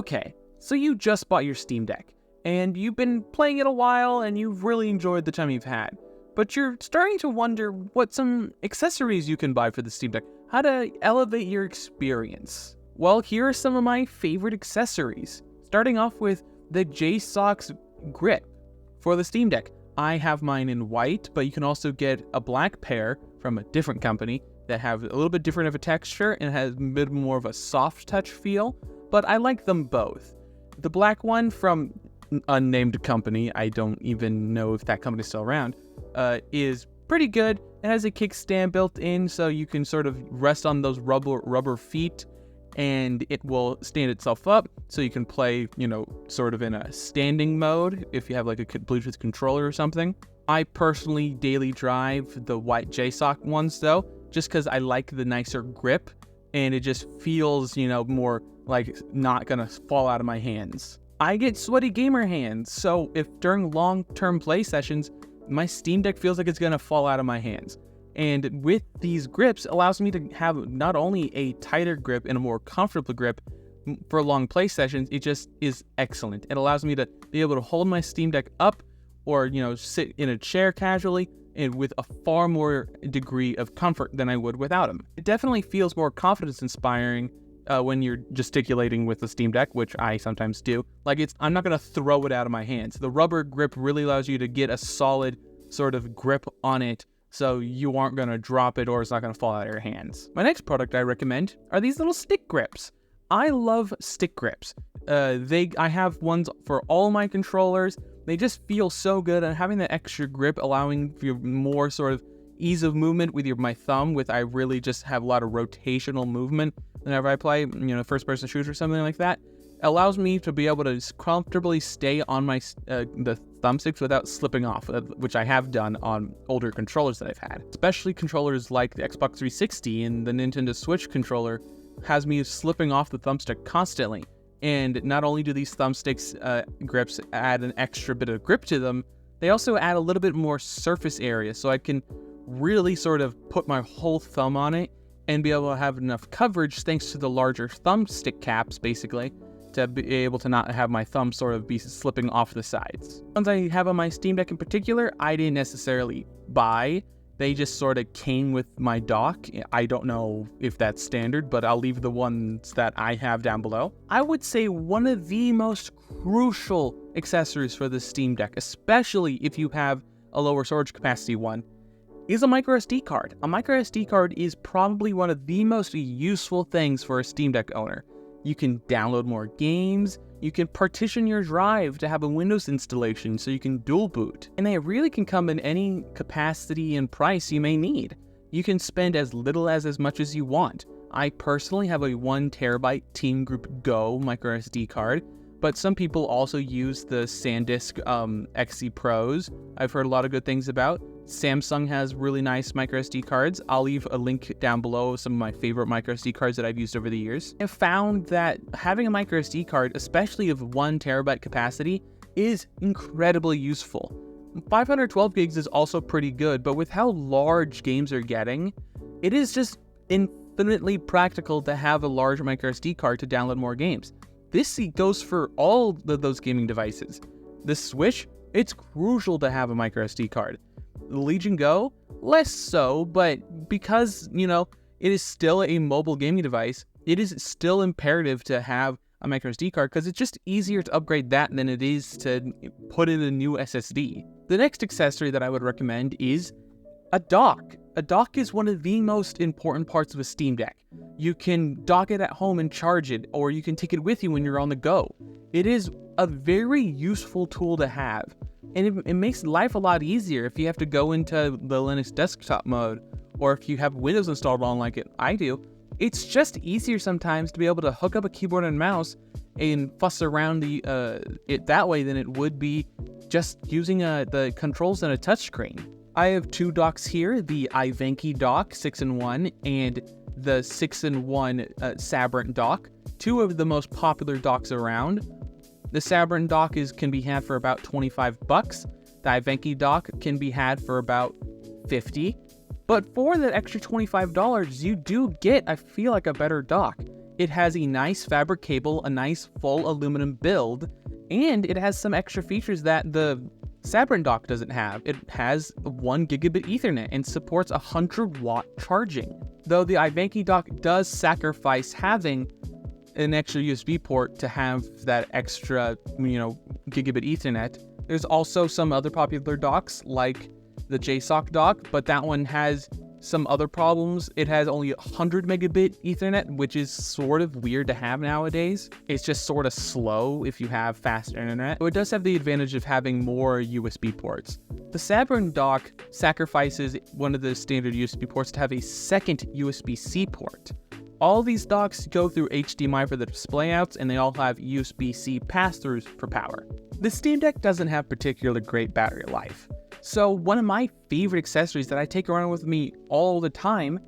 Okay, so you just bought your Steam Deck, and you've been playing it a while, and you've really enjoyed the time you've had. But you're starting to wonder what some accessories you can buy for the Steam Deck, how to elevate your experience. Well, here are some of my favorite accessories. Starting off with the JSOCS grip for the Steam Deck. I have mine in white, but you can also get a black pair from a different company that have a little bit different of a texture and has a bit more of a soft touch feel, but I like them both. The black one from unnamed company, I don't even know if that company's still around, is pretty good. It has a kickstand built in, so you can sort of rest on those rubber feet and it will stand itself up, so you can play, sort of in a standing mode if you have like a Bluetooth controller or something. I personally daily drive the white JSOC ones though, just because I like the nicer grip and it just feels, more like not gonna fall out of my hands. I get sweaty gamer hands, so if during long-term play sessions, my Steam Deck feels like it's gonna fall out of my hands. And with these grips, it allows me to have not only a tighter grip and a more comfortable grip for long play sessions, it just is excellent. It allows me to be able to hold my Steam Deck up or, sit in a chair casually and with a far more degree of comfort than I would without them. It definitely feels more confidence inspiring when you're gesticulating with the Steam Deck, which I sometimes do. I'm not gonna throw it out of my hands. The rubber grip really allows you to get a solid sort of grip on it, so you aren't gonna drop it or it's not gonna fall out of your hands. My next product I recommend are these little stick grips. I love stick grips. I have ones for all my controllers. They just feel so good, and having that extra grip allowing for more sort of ease of movement with my thumb, I really just have a lot of rotational movement whenever I play, first person shooter or something like that. It allows me to be able to comfortably stay on my the thumbsticks without slipping off, which I have done on older controllers that I've had. Especially controllers like the Xbox 360 and the Nintendo Switch controller has me slipping off the thumbstick constantly. And not only do these thumbsticks grips add an extra bit of grip to them, they also add a little bit more surface area, so I can really sort of put my whole thumb on it and be able to have enough coverage thanks to the larger thumbstick caps, basically, to be able to not have my thumb sort of be slipping off the sides. Ones I have on my Steam Deck in particular, I didn't necessarily buy. They just sort of came with my dock. I don't know if that's standard, but I'll leave the ones that I have down below. I would say one of the most crucial accessories for the Steam Deck, especially if you have a lower storage capacity one, is a microSD card. A microSD card is probably one of the most useful things for a Steam Deck owner. You can download more games, you can partition your drive to have a Windows installation so you can dual boot, and they really can come in any capacity and price you may need. You can spend as little as much as you want. I personally have a 1TB Team Group Go microSD card, but some people also use the SanDisk XC Pros. I've heard a lot of good things about. Samsung has really nice microSD cards. I'll leave a link down below of some of my favorite microSD cards that I've used over the years. I've found that having a microSD card, especially of 1TB capacity, is incredibly useful. 512 gigs is also pretty good, but with how large games are getting, it is just infinitely practical to have a large microSD card to download more games. This goes for all of those gaming devices. The Switch, it's crucial to have a microSD card. The Legion Go, less so, but because, it is still a mobile gaming device, it is still imperative to have a microSD card because it's just easier to upgrade that than it is to put in a new SSD. The next accessory that I would recommend is a dock. A dock is one of the most important parts of a Steam Deck. You can dock it at home and charge it, or you can take it with you when you're on the go. It is a very useful tool to have, and it makes life a lot easier if you have to go into the Linux desktop mode, or if you have Windows installed on like I do. It's just easier sometimes to be able to hook up a keyboard and mouse and fuss around it that way than it would be just using the controls and a touchscreen. I have two docks here, the Ivanki dock 6-in-1 and the 6-in-1 Sabrent dock, two of the most popular docks around. The Sabrent dock can be had for about $25. The Ivanki dock can be had for about $50. But for that extra $25, you do get, I feel like, a better dock. It has a nice fabric cable, a nice full aluminum build, and it has some extra features that the Sabrent dock doesn't have. It has 1 gigabit Ethernet and supports 100-watt charging. Though the Ivanki dock does sacrifice having an extra USB port to have that extra, gigabit Ethernet. There's also some other popular docks like the JSOC dock, but that one has some other problems. It has only 100 megabit Ethernet, which is sort of weird to have nowadays. It's just sort of slow if you have fast internet. But it does have the advantage of having more USB ports. The Sabrent dock sacrifices one of the standard USB ports to have a second USB-C port. All these docks go through HDMI for the display outs, and they all have USB-C pass-throughs for power. The Steam Deck doesn't have particularly great battery life. So one of my favorite accessories that I take around with me all the time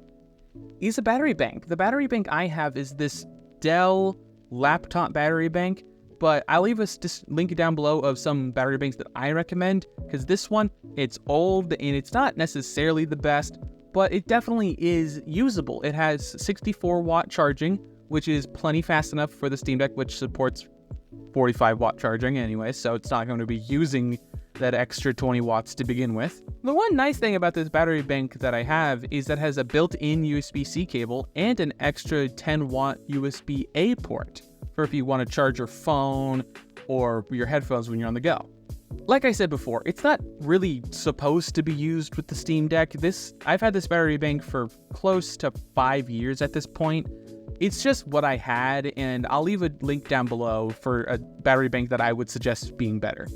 is a battery bank. The battery bank I have is this Dell laptop battery bank, but I'll leave a link down below of some battery banks that I recommend, because this one, it's old and it's not necessarily the best, but it definitely is usable. It has 64-watt charging, which is plenty fast enough for the Steam Deck, which supports 45-watt charging anyway, so it's not going to be using that extra 20 watts to begin with. The one nice thing about this battery bank that I have is that it has a built-in USB-C cable and an extra 10-watt USB-A port for if you want to charge your phone or your headphones when you're on the go. Like I said before, it's not really supposed to be used with the Steam Deck. I've had this battery bank for close to 5 years at this point. It's just what I had, and I'll leave a link down below for a battery bank that I would suggest being better.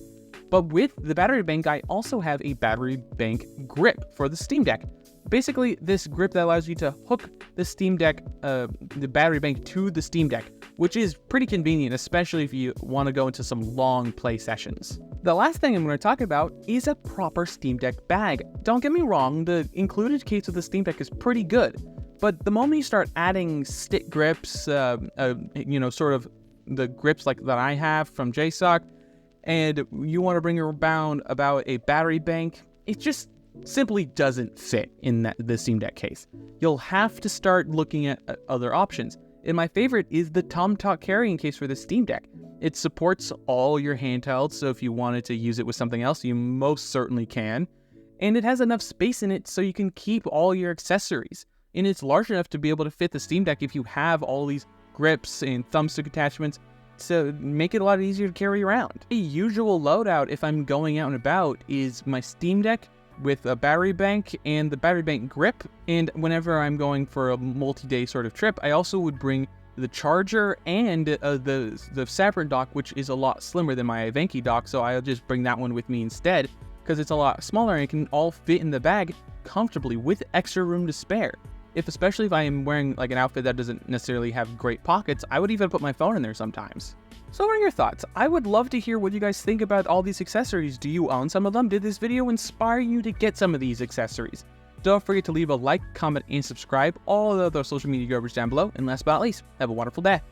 But with the battery bank, I also have a battery bank grip for the Steam Deck. Basically, this grip that allows you to hook the Steam Deck, the battery bank to the Steam Deck, which is pretty convenient, especially if you want to go into some long play sessions. The last thing I'm going to talk about is a proper Steam Deck bag. Don't get me wrong, the included case of the Steam Deck is pretty good, but the moment you start adding stick grips, sort of the grips like that I have from JSOC, and you want to bring around about a battery bank, it just simply doesn't fit in the Steam Deck case. You'll have to start looking at other options. And my favorite is the Tomtoc carrying case for the Steam Deck. It supports all your handhelds, so if you wanted to use it with something else, you most certainly can. And it has enough space in it so you can keep all your accessories. And it's large enough to be able to fit the Steam Deck if you have all these grips and thumbstick attachments to make it a lot easier to carry around. A usual loadout if I'm going out and about is my Steam Deck with a battery bank and the battery bank grip, and whenever I'm going for a multi-day sort of trip, I also would bring the charger and the Sabrent dock, which is a lot slimmer than my Ivanki dock, so I'll just bring that one with me instead, because it's a lot smaller and it can all fit in the bag comfortably with extra room to spare. Especially if I am wearing like an outfit that doesn't necessarily have great pockets, I would even put my phone in there sometimes. So what are your thoughts? I would love to hear what you guys think about all these accessories. Do you own some of them? Did this video inspire you to get some of these accessories? Don't forget to leave a like, comment, and subscribe. All the other social media garbage down below. And last but not least, have a wonderful day.